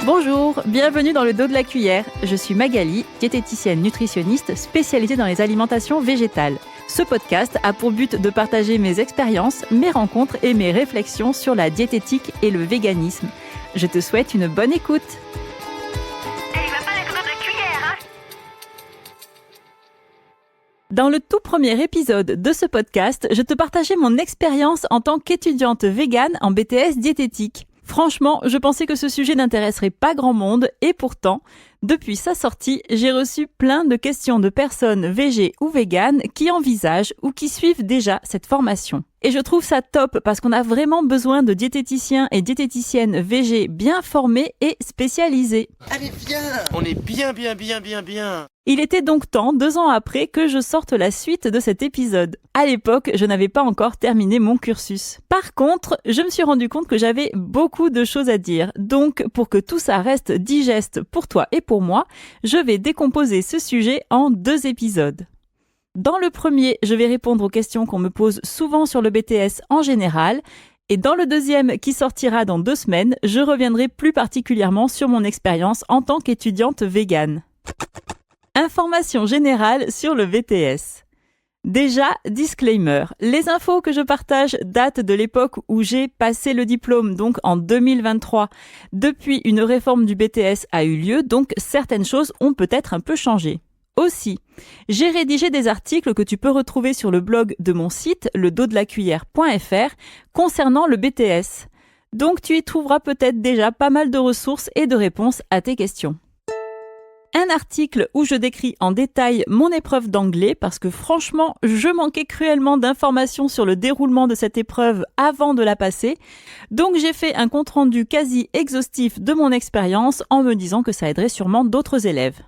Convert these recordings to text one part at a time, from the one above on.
Bonjour, bienvenue dans le dos de la cuillère. Je suis Magali, diététicienne nutritionniste spécialisée dans les alimentations végétales. Ce podcast a pour but de partager mes expériences, mes rencontres et mes réflexions sur la diététique et le véganisme. Je te souhaite une bonne écoute. Dans le tout premier épisode de ce podcast, je te partageais mon expérience en tant qu'étudiante végane en BTS diététique. Franchement, je pensais que ce sujet n'intéresserait pas grand monde et pourtant, depuis sa sortie, j'ai reçu plein de questions de personnes végées ou véganes qui envisagent ou qui suivent déjà cette formation. Et je trouve ça top parce qu'on a vraiment besoin de diététiciens et diététiciennes végés bien formés et spécialisés. Allez, viens! On est bien. Il était donc temps, 2 ans après, que je sorte la suite de cet épisode. À l'époque, je n'avais pas encore terminé mon cursus. Par contre, je me suis rendu compte que j'avais beaucoup de choses à dire. Donc, pour que tout ça reste digeste pour toi et pour moi, je vais décomposer ce sujet en 2 épisodes. Dans le premier, je vais répondre aux questions qu'on me pose souvent sur le BTS en général. Et dans le deuxième, qui sortira dans 2 semaines, je reviendrai plus particulièrement sur mon expérience en tant qu'étudiante végane. Information générale sur le BTS. Déjà, disclaimer, les infos que je partage datent de l'époque où j'ai passé le diplôme, donc en 2023. Depuis, une réforme du BTS a eu lieu, donc certaines choses ont peut-être un peu changé. Aussi, j'ai rédigé des articles que tu peux retrouver sur le blog de mon site, ledosdelacuillère.fr, concernant le BTS. Donc tu y trouveras peut-être déjà pas mal de ressources et de réponses à tes questions. Un article où je décris en détail mon épreuve d'anglais parce que franchement, je manquais cruellement d'informations sur le déroulement de cette épreuve avant de la passer. Donc j'ai fait un compte-rendu quasi exhaustif de mon expérience en me disant que ça aiderait sûrement d'autres élèves.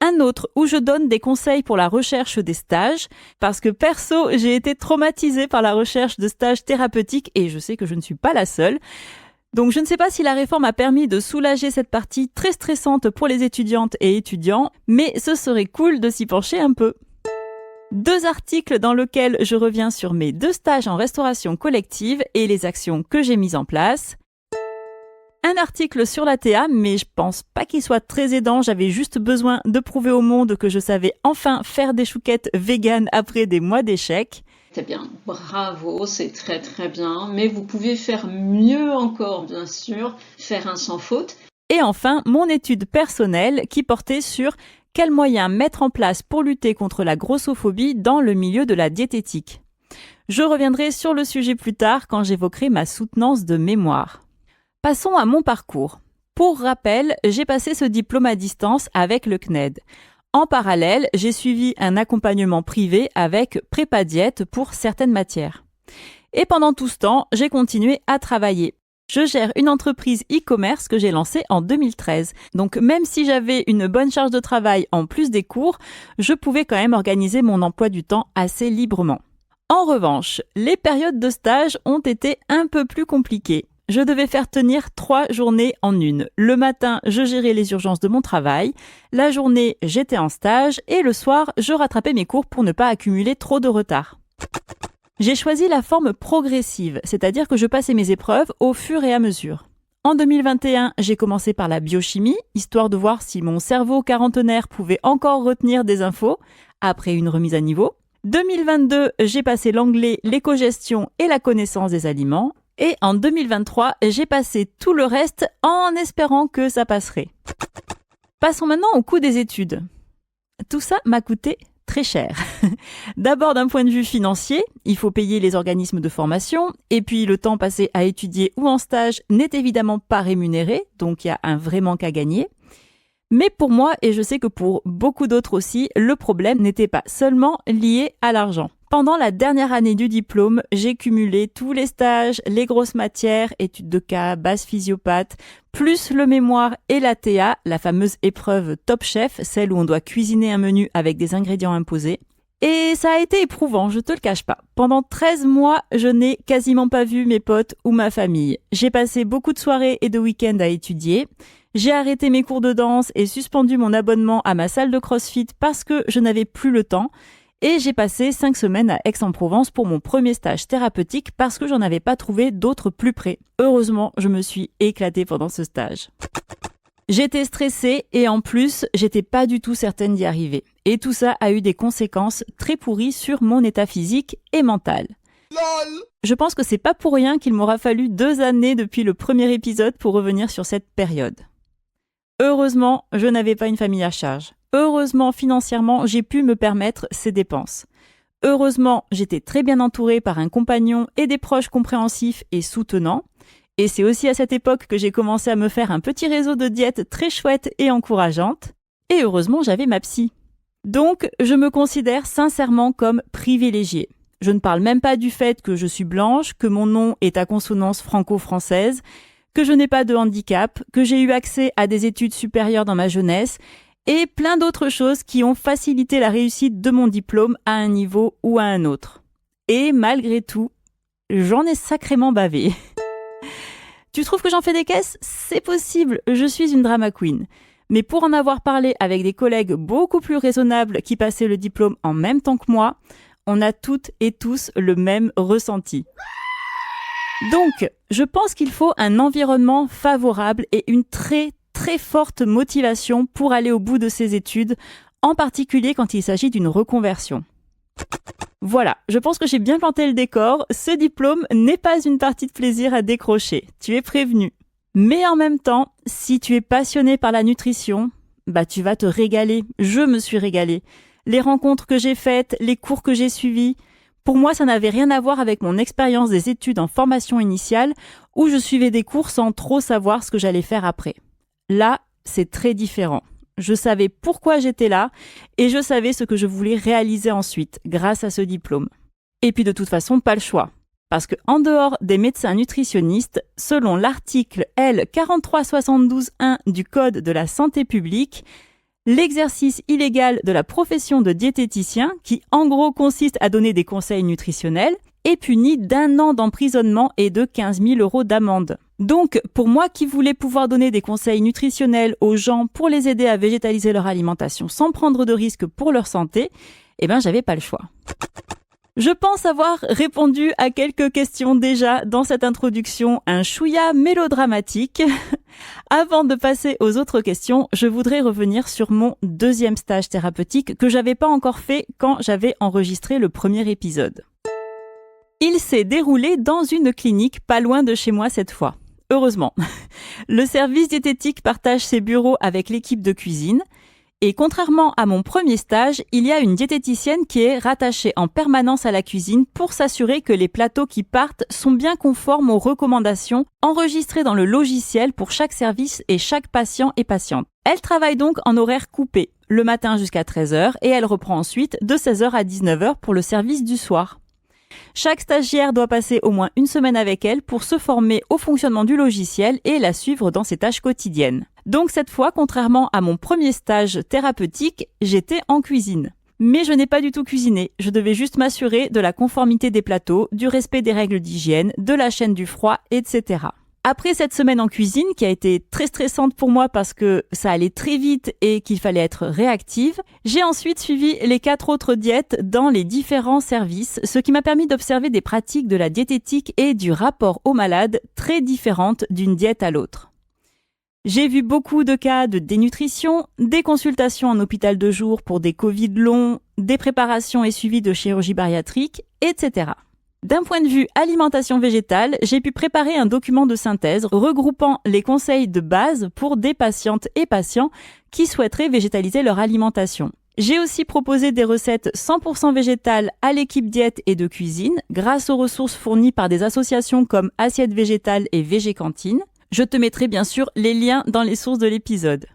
Un autre où je donne des conseils pour la recherche des stages parce que perso, j'ai été traumatisée par la recherche de stages thérapeutiques et je sais que je ne suis pas la seule. Donc je ne sais pas si la réforme a permis de soulager cette partie très stressante pour les étudiantes et étudiants, mais ce serait cool de s'y pencher un peu. 2 articles dans lesquels je reviens sur mes 2 stages en restauration collective et les actions que j'ai mises en place. Un article sur la TA, mais je pense pas qu'il soit très aidant, j'avais juste besoin de prouver au monde que je savais enfin faire des chouquettes véganes après des mois d'échecs. C'est bien, bravo, c'est très très bien, mais vous pouvez faire mieux encore, bien sûr, faire un sans faute. Et enfin, mon étude personnelle qui portait sur quels moyens mettre en place pour lutter contre la grossophobie dans le milieu de la diététique. Je reviendrai sur le sujet plus tard quand j'évoquerai ma soutenance de mémoire. Passons à mon parcours. Pour rappel, j'ai passé ce diplôme à distance avec le CNED. En parallèle, j'ai suivi un accompagnement privé avec prépa diète pour certaines matières. Et pendant tout ce temps, j'ai continué à travailler. Je gère une entreprise e-commerce que j'ai lancée en 2013. Donc même si j'avais une bonne charge de travail en plus des cours, je pouvais quand même organiser mon emploi du temps assez librement. En revanche, les périodes de stage ont été un peu plus compliquées. Je devais faire tenir 3 journées en une. Le matin, je gérais les urgences de mon travail. La journée, j'étais en stage. Et le soir, je rattrapais mes cours pour ne pas accumuler trop de retard. J'ai choisi la forme progressive, c'est-à-dire que je passais mes épreuves au fur et à mesure. En 2021, j'ai commencé par la biochimie, histoire de voir si mon cerveau quarantenaire pouvait encore retenir des infos, après une remise à niveau. 2022, j'ai passé l'anglais, l'éco-gestion et la connaissance des aliments. Et en 2023, j'ai passé tout le reste en espérant que ça passerait. Passons maintenant au coût des études. Tout ça m'a coûté très cher. D'abord d'un point de vue financier, il faut payer les organismes de formation, et puis le temps passé à étudier ou en stage n'est évidemment pas rémunéré, donc il y a un vrai manque à gagner. Mais pour moi, et je sais que pour beaucoup d'autres aussi, le problème n'était pas seulement lié à l'argent. Pendant la dernière année du diplôme, j'ai cumulé tous les stages, les grosses matières, études de cas, base physiopathe, plus le mémoire et la TA, la fameuse épreuve Top Chef, celle où on doit cuisiner un menu avec des ingrédients imposés. Et ça a été éprouvant, je te le cache pas. Pendant 13 mois, je n'ai quasiment pas vu mes potes ou ma famille. J'ai passé beaucoup de soirées et de week-ends à étudier. J'ai arrêté mes cours de danse et suspendu mon abonnement à ma salle de CrossFit parce que je n'avais plus le temps. Et j'ai passé 5 semaines à Aix-en-Provence pour mon premier stage thérapeutique parce que j'en avais pas trouvé d'autres plus près. Heureusement, je me suis éclatée pendant ce stage. J'étais stressée et en plus, j'étais pas du tout certaine d'y arriver. Et tout ça a eu des conséquences très pourries sur mon état physique et mental. LOL. Je pense que c'est pas pour rien qu'il m'aura fallu 2 années depuis le premier épisode pour revenir sur cette période. Heureusement, je n'avais pas une famille à charge. Heureusement, financièrement, j'ai pu me permettre ces dépenses. Heureusement, j'étais très bien entourée par un compagnon et des proches compréhensifs et soutenants. Et c'est aussi à cette époque que j'ai commencé à me faire un petit réseau de diète très chouette et encourageante. Et heureusement, j'avais ma psy. Donc, je me considère sincèrement comme privilégiée. Je ne parle même pas du fait que je suis blanche, que mon nom est à consonance franco-française, que je n'ai pas de handicap, que j'ai eu accès à des études supérieures dans ma jeunesse et plein d'autres choses qui ont facilité la réussite de mon diplôme à un niveau ou à un autre. Et malgré tout, j'en ai sacrément bavé. Tu trouves que j'en fais des caisses ? C'est possible, je suis une drama queen. Mais pour en avoir parlé avec des collègues beaucoup plus raisonnables qui passaient le diplôme en même temps que moi, on a toutes et tous le même ressenti. Donc, je pense qu'il faut un environnement favorable et une très très forte motivation pour aller au bout de ses études, en particulier quand il s'agit d'une reconversion. Voilà, je pense que j'ai bien planté le décor, ce diplôme n'est pas une partie de plaisir à décrocher, tu es prévenu. Mais en même temps, si tu es passionné par la nutrition, tu vas te régaler, je me suis régalée. Les rencontres que j'ai faites, les cours que j'ai suivis, pour moi ça n'avait rien à voir avec mon expérience des études en formation initiale où je suivais des cours sans trop savoir ce que j'allais faire après. Là, c'est très différent. Je savais pourquoi j'étais là et je savais ce que je voulais réaliser ensuite grâce à ce diplôme. Et puis de toute façon, pas le choix. Parce que en dehors des médecins nutritionnistes, selon l'article L 4372-1 du Code de la santé publique, l'exercice illégal de la profession de diététicien, qui en gros consiste à donner des conseils nutritionnels, est puni d'1 an d'emprisonnement et de 15 000 € d'amende. Donc, pour moi qui voulais pouvoir donner des conseils nutritionnels aux gens pour les aider à végétaliser leur alimentation sans prendre de risques pour leur santé, j'avais pas le choix. Je pense avoir répondu à quelques questions déjà dans cette introduction un chouïa mélodramatique. Avant de passer aux autres questions, je voudrais revenir sur mon 2e stage thérapeutique que j'avais pas encore fait quand j'avais enregistré le premier épisode. Il s'est déroulé dans une clinique pas loin de chez moi cette fois. Heureusement. Le service diététique partage ses bureaux avec l'équipe de cuisine. Et contrairement à mon premier stage, il y a une diététicienne qui est rattachée en permanence à la cuisine pour s'assurer que les plateaux qui partent sont bien conformes aux recommandations enregistrées dans le logiciel pour chaque service et chaque patient et patiente. Elle travaille donc en horaire coupé, le matin jusqu'à 13h et elle reprend ensuite de 16h à 19h pour le service du soir. Chaque stagiaire doit passer au moins 1 semaine avec elle pour se former au fonctionnement du logiciel et la suivre dans ses tâches quotidiennes. Donc cette fois, contrairement à mon premier stage thérapeutique, j'étais en cuisine. Mais je n'ai pas du tout cuisiné, je devais juste m'assurer de la conformité des plateaux, du respect des règles d'hygiène, de la chaîne du froid, etc. Après cette semaine en cuisine, qui a été très stressante pour moi parce que ça allait très vite et qu'il fallait être réactive, j'ai ensuite suivi les 4 autres diètes dans les différents services, ce qui m'a permis d'observer des pratiques de la diététique et du rapport aux malades très différentes d'une diète à l'autre. J'ai vu beaucoup de cas de dénutrition, des consultations en hôpital de jour pour des Covid longs, des préparations et suivis de chirurgie bariatrique, etc. D'un point de vue alimentation végétale, j'ai pu préparer un document de synthèse regroupant les conseils de base pour des patientes et patients qui souhaiteraient végétaliser leur alimentation. J'ai aussi proposé des recettes 100% végétales à l'équipe diète et de cuisine grâce aux ressources fournies par des associations comme Assiette Végétale et Végécantine. Je te mettrai bien sûr les liens dans les sources de l'épisode.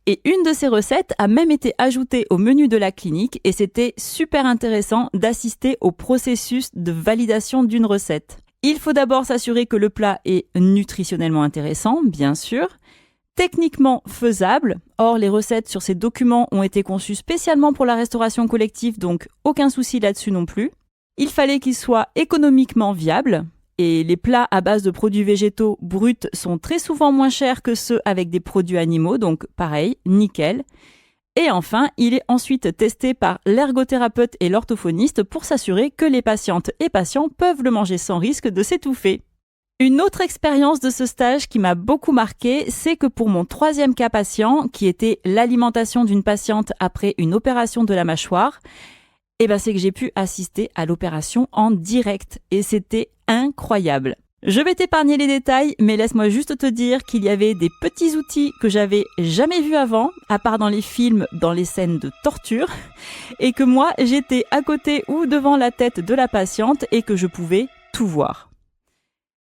Et une de ces recettes a même été ajoutée au menu de la clinique et c'était super intéressant d'assister au processus de validation d'une recette. Il faut d'abord s'assurer que le plat est nutritionnellement intéressant, bien sûr, techniquement faisable. Or, les recettes sur ces documents ont été conçues spécialement pour la restauration collective, donc aucun souci là-dessus non plus. Il fallait qu'ils soient économiquement viables. Et les plats à base de produits végétaux bruts sont très souvent moins chers que ceux avec des produits animaux, donc pareil, nickel. Et enfin, il est ensuite testé par l'ergothérapeute et l'orthophoniste pour s'assurer que les patientes et patients peuvent le manger sans risque de s'étouffer. Une autre expérience de ce stage qui m'a beaucoup marquée, c'est que pour mon 3e cas patient, qui était l'alimentation d'une patiente après une opération de la mâchoire, c'est que j'ai pu assister à l'opération en direct et c'était incroyable. Je vais t'épargner les détails, mais laisse-moi juste te dire qu'il y avait des petits outils que j'avais jamais vus avant, à part dans les films, dans les scènes de torture, et que moi, j'étais à côté ou devant la tête de la patiente et que je pouvais tout voir.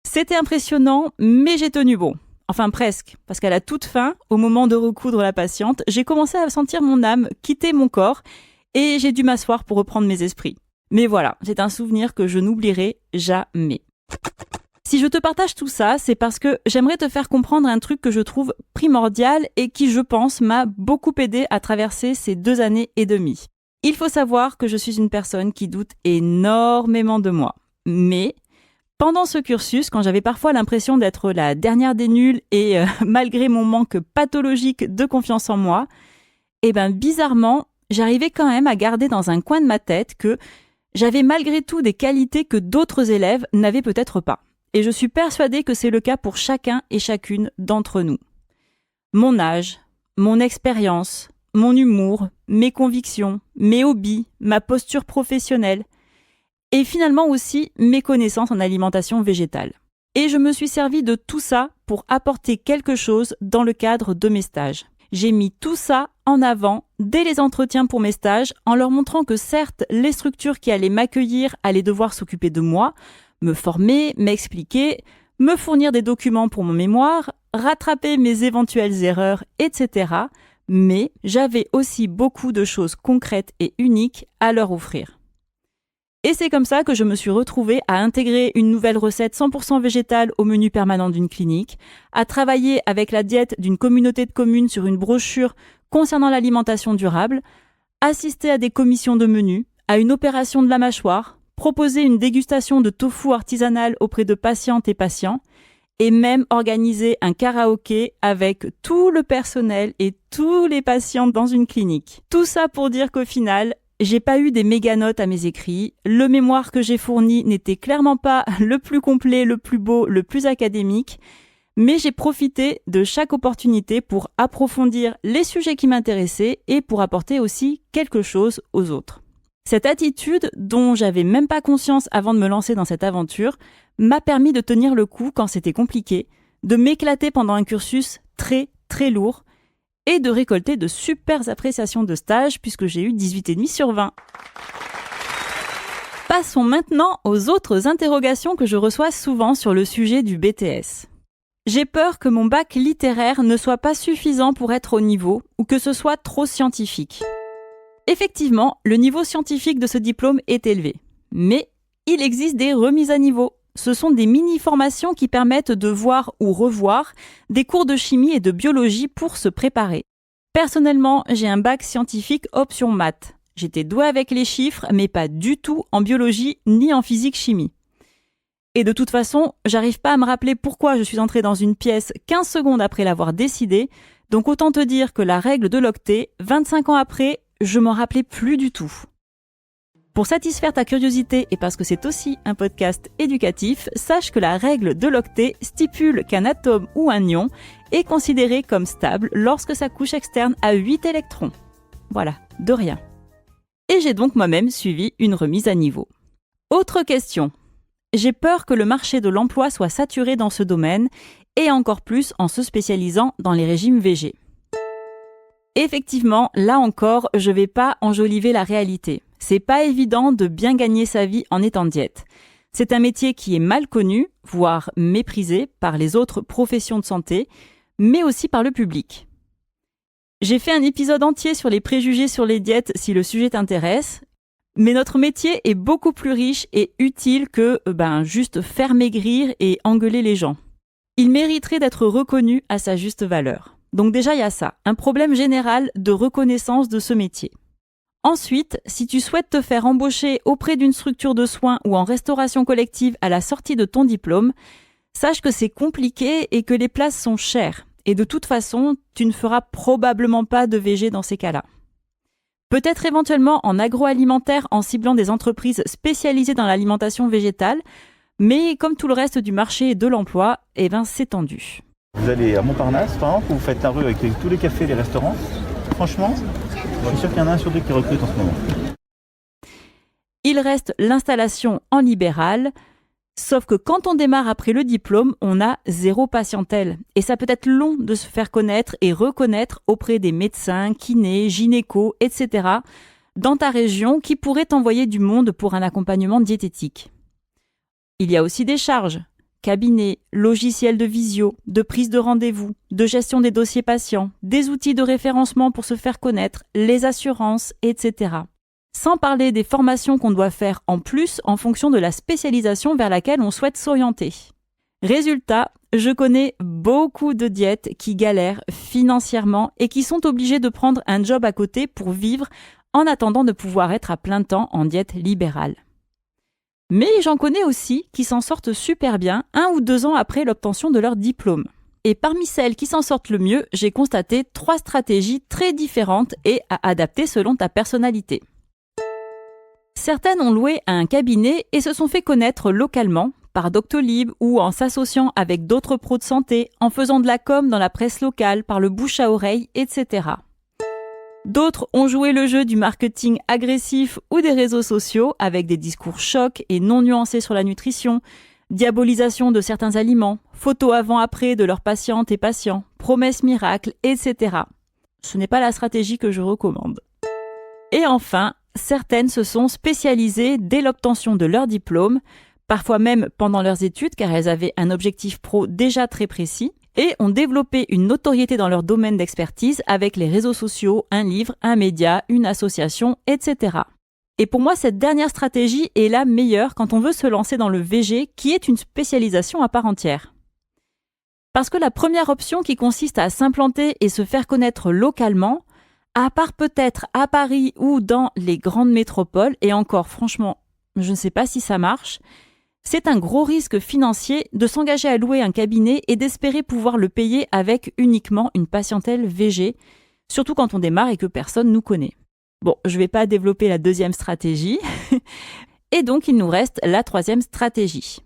C'était impressionnant, mais j'ai tenu bon. Enfin presque, parce qu'à la toute fin, au moment de recoudre la patiente, j'ai commencé à sentir mon âme quitter mon corps et j'ai dû m'asseoir pour reprendre mes esprits. Mais voilà, c'est un souvenir que je n'oublierai jamais. Si je te partage tout ça, c'est parce que j'aimerais te faire comprendre un truc que je trouve primordial et qui, je pense, m'a beaucoup aidé à traverser ces 2 années et demie. Il faut savoir que je suis une personne qui doute énormément de moi. Mais pendant ce cursus, quand j'avais parfois l'impression d'être la dernière des nuls et malgré mon manque pathologique de confiance en moi, bizarrement, j'arrivais quand même à garder dans un coin de ma tête que j'avais malgré tout des qualités que d'autres élèves n'avaient peut-être pas. Et je suis persuadée que c'est le cas pour chacun et chacune d'entre nous. Mon âge, mon expérience, mon humour, mes convictions, mes hobbies, ma posture professionnelle et finalement aussi mes connaissances en alimentation végétale. Et je me suis servi de tout ça pour apporter quelque chose dans le cadre de mes stages. J'ai mis tout ça en avant dès les entretiens pour mes stages en leur montrant que certes, les structures qui allaient m'accueillir allaient devoir s'occuper de moi, me former, m'expliquer, me fournir des documents pour mon mémoire, rattraper mes éventuelles erreurs, etc. Mais j'avais aussi beaucoup de choses concrètes et uniques à leur offrir. Et c'est comme ça que je me suis retrouvée à intégrer une nouvelle recette 100% végétale au menu permanent d'une clinique, à travailler avec la diète d'une communauté de communes sur une brochure concernant l'alimentation durable, assister à des commissions de menu, à une opération de la mâchoire, proposer une dégustation de tofu artisanal auprès de patientes et patients, et même organiser un karaoké avec tout le personnel et tous les patients dans une clinique. Tout ça pour dire qu'au final, j'ai pas eu des méga notes à mes écrits, le mémoire que j'ai fourni n'était clairement pas le plus complet, le plus beau, le plus académique, mais j'ai profité de chaque opportunité pour approfondir les sujets qui m'intéressaient et pour apporter aussi quelque chose aux autres. Cette attitude, dont j'avais même pas conscience avant de me lancer dans cette aventure, m'a permis de tenir le coup quand c'était compliqué, de m'éclater pendant un cursus très très lourd et de récolter de super appréciations de stage puisque j'ai eu 18,5 sur 20. Passons maintenant aux autres interrogations que je reçois souvent sur le sujet du BTS. J'ai peur que mon bac littéraire ne soit pas suffisant pour être au niveau ou que ce soit trop scientifique. Effectivement, le niveau scientifique de ce diplôme est élevé. Mais il existe des remises à niveau. Ce sont des mini-formations qui permettent de voir ou revoir des cours de chimie et de biologie pour se préparer. Personnellement, j'ai un bac scientifique option maths. J'étais douée avec les chiffres, mais pas du tout en biologie ni en physique-chimie. Et de toute façon, j'arrive pas à me rappeler pourquoi je suis entrée dans une pièce 15 secondes après l'avoir décidé, donc autant te dire que la règle de l'octet, 25 ans après, je m'en rappelais plus du tout. Pour satisfaire ta curiosité et parce que c'est aussi un podcast éducatif, sache que la règle de l'octet stipule qu'un atome ou un ion est considéré comme stable lorsque sa couche externe a 8 électrons. Voilà, de rien. Et j'ai donc moi-même suivi une remise à niveau. Autre question. J'ai peur que le marché de l'emploi soit saturé dans ce domaine et encore plus en se spécialisant dans les régimes végés. Effectivement, là encore, je vais pas enjoliver la réalité. C'est pas évident de bien gagner sa vie en étant diète. C'est un métier qui est mal connu, voire méprisé par les autres professions de santé, mais aussi par le public. J'ai fait un épisode entier sur les préjugés sur les diètes si le sujet t'intéresse, mais notre métier est beaucoup plus riche et utile que juste faire maigrir et engueuler les gens. Il mériterait d'être reconnu à sa juste valeur. Donc déjà, il y a ça, un problème général de reconnaissance de ce métier. Ensuite, si tu souhaites te faire embaucher auprès d'une structure de soins ou en restauration collective à la sortie de ton diplôme, sache que c'est compliqué et que les places sont chères. Et de toute façon, tu ne feras probablement pas de VG dans ces cas-là. Peut-être éventuellement en agroalimentaire en ciblant des entreprises spécialisées dans l'alimentation végétale, mais comme tout le reste du marché et de l'emploi, c'est tendu. Vous allez à Montparnasse, par exemple, vous faites la rue avec tous les cafés et les restaurants. Franchement, je suis sûr qu'il y en a un sur deux qui recrute en ce moment. Il reste l'installation en libéral, sauf que quand on démarre après le diplôme, on a 0 patientèle. Et ça peut être long de se faire connaître et reconnaître auprès des médecins, kinés, gynécos, etc. dans ta région qui pourraient t'envoyer du monde pour un accompagnement diététique. Il y a aussi des charges, cabinet, logiciels de visio, de prise de rendez-vous, de gestion des dossiers patients, des outils de référencement pour se faire connaître, les assurances, etc. Sans parler des formations qu'on doit faire en plus en fonction de la spécialisation vers laquelle on souhaite s'orienter. Résultat, je connais beaucoup de diètes qui galèrent financièrement et qui sont obligées de prendre un job à côté pour vivre en attendant de pouvoir être à plein temps en diète libérale. Mais j'en connais aussi qui s'en sortent super bien 1 ou 2 ans après l'obtention de leur diplôme. Et parmi celles qui s'en sortent le mieux, j'ai constaté 3 stratégies très différentes et à adapter selon ta personnalité. Certaines ont loué un cabinet et se sont fait connaître localement, par Doctolib ou en s'associant avec d'autres pros de santé, en faisant de la com dans la presse locale, par le bouche à oreille, etc. D'autres ont joué le jeu du marketing agressif ou des réseaux sociaux avec des discours chocs et non nuancés sur la nutrition, diabolisation de certains aliments, photos avant-après de leurs patientes et patients, promesses miracles, etc. Ce n'est pas la stratégie que je recommande. Et enfin, certaines se sont spécialisées dès l'obtention de leur diplôme, parfois même pendant leurs études car elles avaient un objectif pro déjà très précis, et ont développé une notoriété dans leur domaine d'expertise avec les réseaux sociaux, un livre, un média, une association, etc. Et pour moi, cette dernière stratégie est la meilleure quand on veut se lancer dans le VG, qui est une spécialisation à part entière. Parce que la première option qui consiste à s'implanter et se faire connaître localement, à part peut-être à Paris ou dans les grandes métropoles, et encore franchement, je ne sais pas si ça marche, c'est un gros risque financier de s'engager à louer un cabinet et d'espérer pouvoir le payer avec uniquement une patientèle VG, surtout quand on démarre et que personne nous connaît. Bon, je ne vais pas développer la deuxième stratégie, et donc il nous reste la troisième stratégie.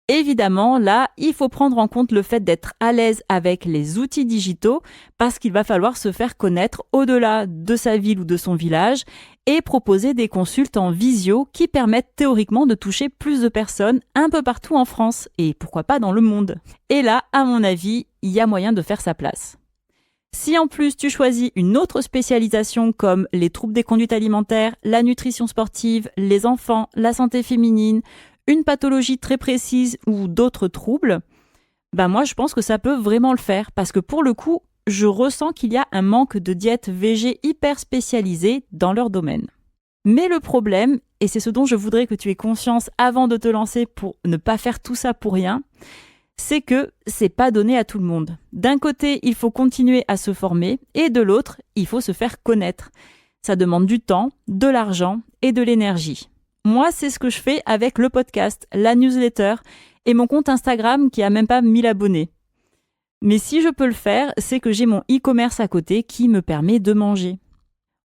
Évidemment, là, il faut prendre en compte le fait d'être à l'aise avec les outils digitaux parce qu'il va falloir se faire connaître au-delà de sa ville ou de son village et proposer des consultes en visio qui permettent théoriquement de toucher plus de personnes un peu partout en France et pourquoi pas dans le monde. Et là, à mon avis, il y a moyen de faire sa place. Si en plus tu choisis une autre spécialisation comme les troubles des conduites alimentaires, la nutrition sportive, les enfants, la santé féminine, une pathologie très précise ou d'autres troubles, moi je pense que ça peut vraiment le faire parce que pour le coup, je ressens qu'il y a un manque de diètes VG hyper spécialisées dans leur domaine. Mais le problème, et c'est ce dont je voudrais que tu aies conscience avant de te lancer pour ne pas faire tout ça pour rien, c'est que c'est pas donné à tout le monde. D'un côté, il faut continuer à se former et de l'autre, il faut se faire connaître. Ça demande du temps, de l'argent et de l'énergie. Moi, c'est ce que je fais avec le podcast, la newsletter et mon compte Instagram qui a même pas 1000 abonnés. Mais si je peux le faire, c'est que j'ai mon e-commerce à côté qui me permet de manger.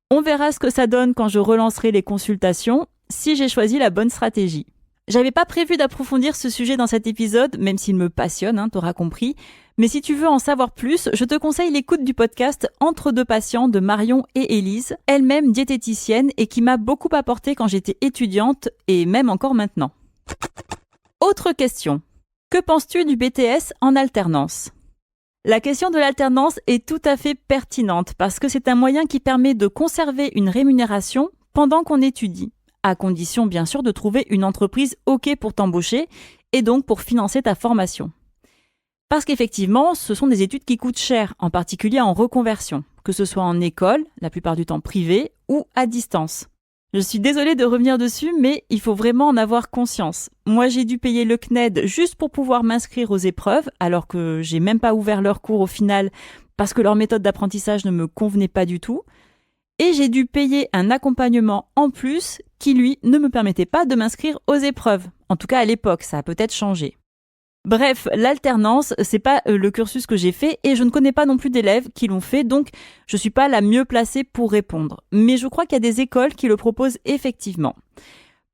On verra ce que ça donne quand je relancerai les consultations, si j'ai choisi la bonne stratégie. J'avais pas prévu d'approfondir ce sujet dans cet épisode, même s'il me passionne, t'auras compris. Mais si tu veux en savoir plus, je te conseille l'écoute du podcast Entre deux patients de Marion et Élise, elle-même diététicienne et qui m'a beaucoup apporté quand j'étais étudiante et même encore maintenant. Autre question. Que penses-tu du BTS en alternance ? La question de l'alternance est tout à fait pertinente parce que c'est un moyen qui permet de conserver une rémunération pendant qu'on étudie, à condition bien sûr de trouver une entreprise OK pour t'embaucher et donc pour financer ta formation. Parce qu'effectivement, ce sont des études qui coûtent cher, en particulier en reconversion, que ce soit en école, la plupart du temps privée, ou à distance. Je suis désolée de revenir dessus, mais il faut vraiment en avoir conscience. Moi, j'ai dû payer le CNED juste pour pouvoir m'inscrire aux épreuves, alors que j'ai même pas ouvert leurs cours au final, parce que leur méthode d'apprentissage ne me convenait pas du tout. Et j'ai dû payer un accompagnement en plus qui, lui, ne me permettait pas de m'inscrire aux épreuves. En tout cas, à l'époque, ça a peut-être changé. Bref, l'alternance, c'est pas le cursus que j'ai fait et je ne connais pas non plus d'élèves qui l'ont fait, donc je suis pas la mieux placée pour répondre. Mais je crois qu'il y a des écoles qui le proposent effectivement.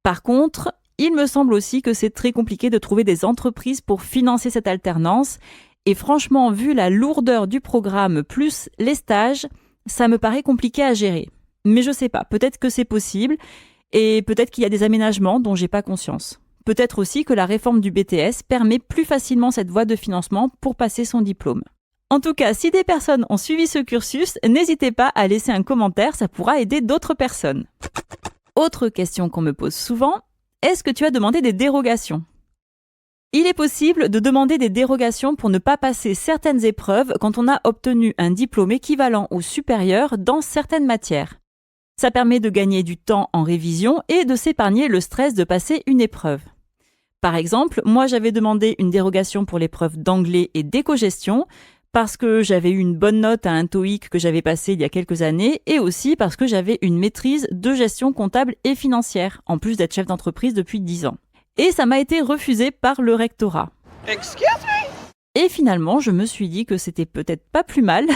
Par contre, il me semble aussi que c'est très compliqué de trouver des entreprises pour financer cette alternance. Et franchement, vu la lourdeur du programme plus les stages, ça me paraît compliqué à gérer. Mais je sais pas, peut-être que c'est possible et peut-être qu'il y a des aménagements dont j'ai pas conscience. Peut-être aussi que la réforme du BTS permet plus facilement cette voie de financement pour passer son diplôme. En tout cas, si des personnes ont suivi ce cursus, n'hésitez pas à laisser un commentaire, ça pourra aider d'autres personnes. Autre question qu'on me pose souvent, est-ce que tu as demandé des dérogations ? Il est possible de demander des dérogations pour ne pas passer certaines épreuves quand on a obtenu un diplôme équivalent ou supérieur dans certaines matières. Ça permet de gagner du temps en révision et de s'épargner le stress de passer une épreuve. Par exemple, moi j'avais demandé une dérogation pour l'épreuve d'anglais et d'éco-gestion parce que j'avais eu une bonne note à un TOEIC que j'avais passé il y a quelques années et aussi parce que j'avais une maîtrise de gestion comptable et financière, en plus d'être chef d'entreprise depuis 10 ans. Et ça m'a été refusé par le rectorat. Excuse me? Et finalement, je me suis dit que c'était peut-être pas plus mal,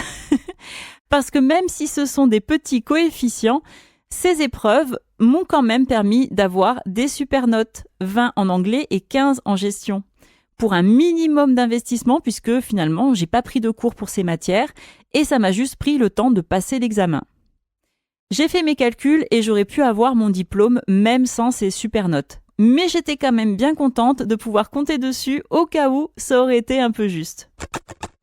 parce que même si ce sont des petits coefficients, ces épreuves m'ont quand même permis d'avoir des super notes, 20 en anglais et 15 en gestion, pour un minimum d'investissement puisque finalement j'ai pas pris de cours pour ces matières et ça m'a juste pris le temps de passer l'examen. J'ai fait mes calculs et j'aurais pu avoir mon diplôme même sans ces super notes. Mais j'étais quand même bien contente de pouvoir compter dessus au cas où ça aurait été un peu juste.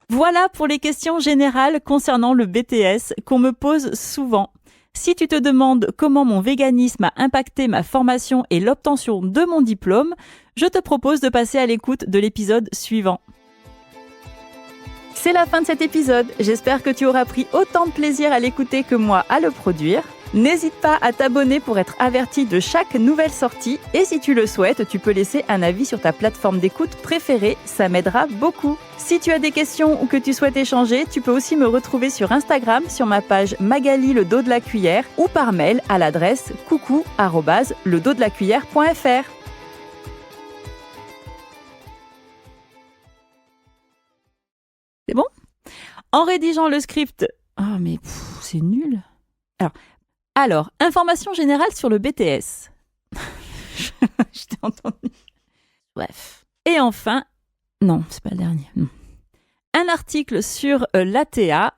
Voilà pour les questions générales concernant le BTS qu'on me pose souvent. Si tu te demandes comment mon véganisme a impacté ma formation et l'obtention de mon diplôme, je te propose de passer à l'écoute de l'épisode suivant. C'est la fin de cet épisode. J'espère que tu auras pris autant de plaisir à l'écouter que moi à le produire. N'hésite pas à t'abonner pour être averti de chaque nouvelle sortie et si tu le souhaites, tu peux laisser un avis sur ta plateforme d'écoute préférée, ça m'aidera beaucoup. Si tu as des questions ou que tu souhaites échanger, tu peux aussi me retrouver sur Instagram sur ma page Magali le dos de la cuillère ou par mail à l'adresse coucou@ledosdelacuillère.fr. C'est bon ? En rédigeant le script... Oh mais c'est nul. Alors, information générale sur le BTS. Je t'ai entendu. Bref. Et enfin... Non, c'est pas le dernier. Non. Un article sur l'ATA.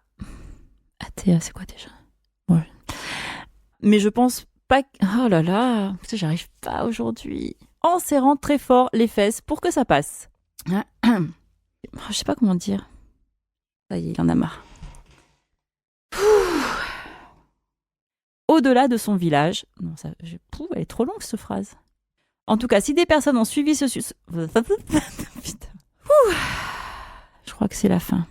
ATA, c'est quoi déjà ? Ouais. Mais je pense pas... Oh là là, j'arrive pas aujourd'hui. En serrant très fort les fesses pour que ça passe. Je sais pas comment dire. Ça y est, il en a marre. Au-delà de son village. Non, elle est trop longue cette phrase. En tout cas, si des personnes ont suivi ce... Putain. Je crois que c'est la fin.